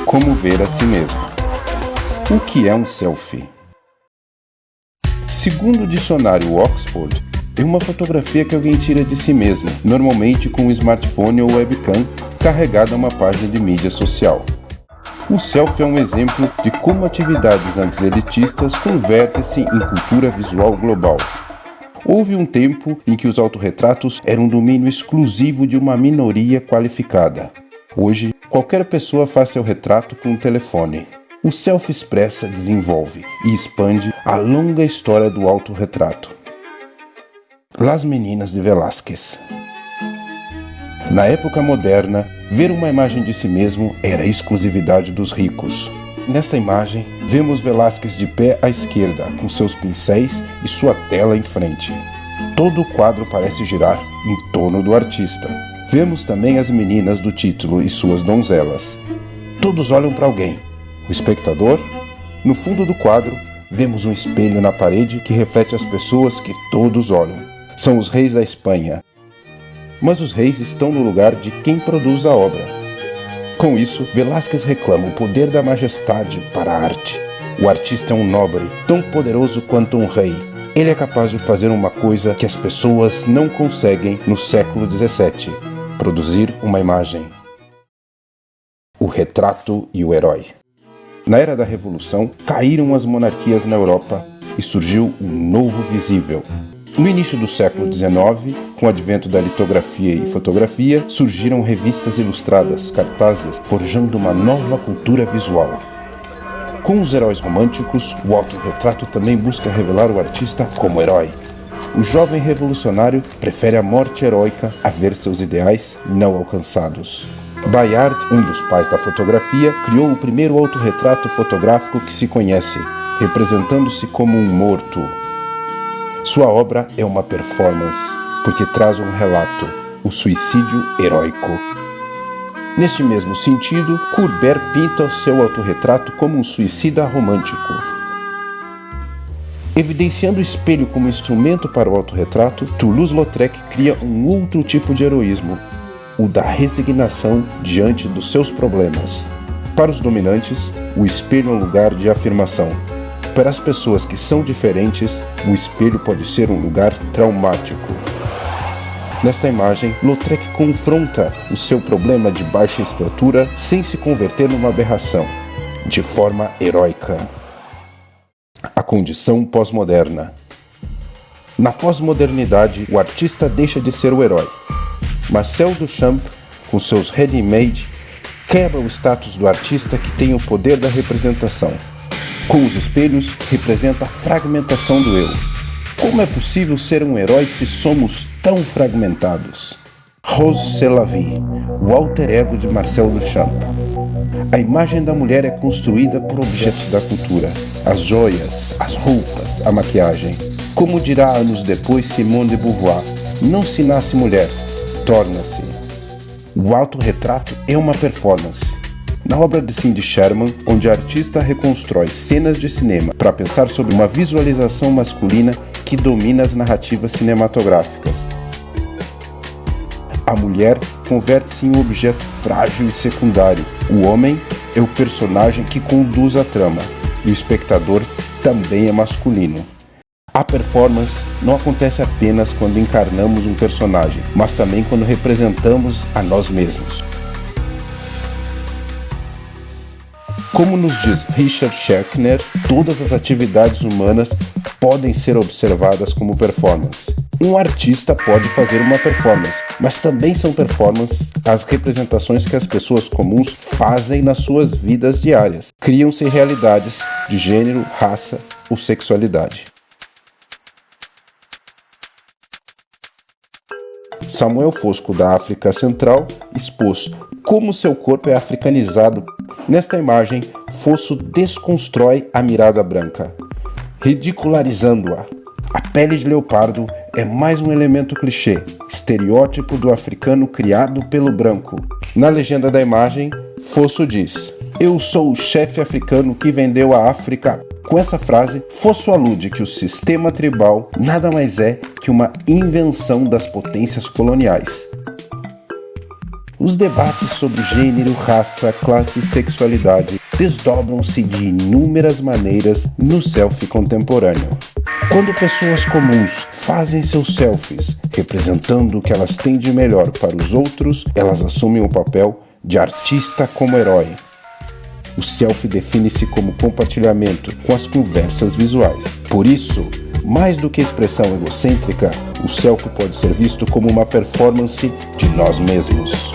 Como ver a si mesmo. O que é um selfie? Segundo o dicionário Oxford, é uma fotografia que alguém tira de si mesmo, normalmente com um smartphone ou webcam carregada a uma página de mídia social. O selfie é um exemplo de como atividades antes elitistas convertem-se em cultura visual global. Houve um tempo em que os autorretratos eram um domínio exclusivo de uma minoria qualificada. Hoje, qualquer pessoa faz seu retrato com um telefone. O selfie expressa, desenvolve e expande a longa história do autorretrato. Las Meninas de Velázquez. Na época moderna, ver uma imagem de si mesmo era exclusividade dos ricos. Nesta imagem, vemos Velázquez de pé à esquerda, com seus pincéis e sua tela em frente. Todo o quadro parece girar em torno do artista. Vemos também as meninas do título e suas donzelas. Todos olham para alguém. O espectador? No fundo do quadro, vemos um espelho na parede que reflete as pessoas que todos olham. São os reis da Espanha. Mas os reis estão no lugar de quem produz a obra. Com isso, Velázquez reclama o poder da majestade para a arte. O artista é um nobre, tão poderoso quanto um rei. Ele é capaz de fazer uma coisa que as pessoas não conseguem no século XVII: produzir uma imagem. O retrato e o herói. Na era da Revolução, caíram as monarquias na Europa e surgiu um novo visível. No início do século XIX, com o advento da litografia e fotografia, surgiram revistas ilustradas, cartazes, forjando uma nova cultura visual. Com os heróis românticos, o autorretrato também busca revelar o artista como herói. O jovem revolucionário prefere a morte heróica a ver seus ideais não alcançados. Bayard, um dos pais da fotografia, criou o primeiro autorretrato fotográfico que se conhece, representando-se como um morto. Sua obra é uma performance, porque traz um relato, o suicídio heróico. Neste mesmo sentido, Courbet pinta o seu autorretrato como um suicida romântico. Evidenciando o espelho como instrumento para o autorretrato, Toulouse-Lautrec cria um outro tipo de heroísmo, o da resignação diante dos seus problemas. Para os dominantes, o espelho é um lugar de afirmação. Para as pessoas que são diferentes, o espelho pode ser um lugar traumático. Nesta imagem, Lautrec confronta o seu problema de baixa estatura sem se converter numa aberração, de forma heróica. A condição pós-moderna. Na pós-modernidade, o artista deixa de ser o herói. Marcel Duchamp, com seus ready-made, quebra o status do artista que tem o poder da representação. Com os espelhos, representa a fragmentação do eu. Como é possível ser um herói se somos tão fragmentados? Rose C'est la vie, o alter ego de Marcel Duchamp. A imagem da mulher é construída por objetos da cultura. As joias, as roupas, a maquiagem. Como dirá anos depois Simone de Beauvoir, não se nasce mulher, torna-se. O autorretrato é uma performance. Na obra de Cindy Sherman, onde a artista reconstrói cenas de cinema para pensar sobre uma visualização masculina que domina as narrativas cinematográficas. A mulher converte-se em um objeto frágil e secundário. O homem é o personagem que conduz a trama, e o espectador também é masculino. A performance não acontece apenas quando encarnamos um personagem, mas também quando representamos a nós mesmos. Como nos diz Richard Schechner, todas as atividades humanas podem ser observadas como performance. Um artista pode fazer uma performance, mas também são performances as representações que as pessoas comuns fazem nas suas vidas diárias. Criam-se realidades de gênero, raça ou sexualidade. Samuel Fosco, da África Central, expôs como seu corpo é africanizado. Nesta imagem, Fosso desconstrói a mirada branca, ridicularizando-a. A pele de leopardo é mais um elemento clichê, estereótipo do africano criado pelo branco. Na legenda da imagem, Fosso diz: "Eu sou o chefe africano que vendeu a África." Com essa frase, Fosso alude que o sistema tribal nada mais é que uma invenção das potências coloniais. Os debates sobre gênero, raça, classe e sexualidade desdobram-se de inúmeras maneiras no selfie contemporâneo. Quando pessoas comuns fazem seus selfies representando o que elas têm de melhor para os outros, elas assumem o papel de artista como herói. O selfie define-se como compartilhamento com as conversas visuais. Por isso, mais do que expressão egocêntrica, o selfie pode ser visto como uma performance de nós mesmos.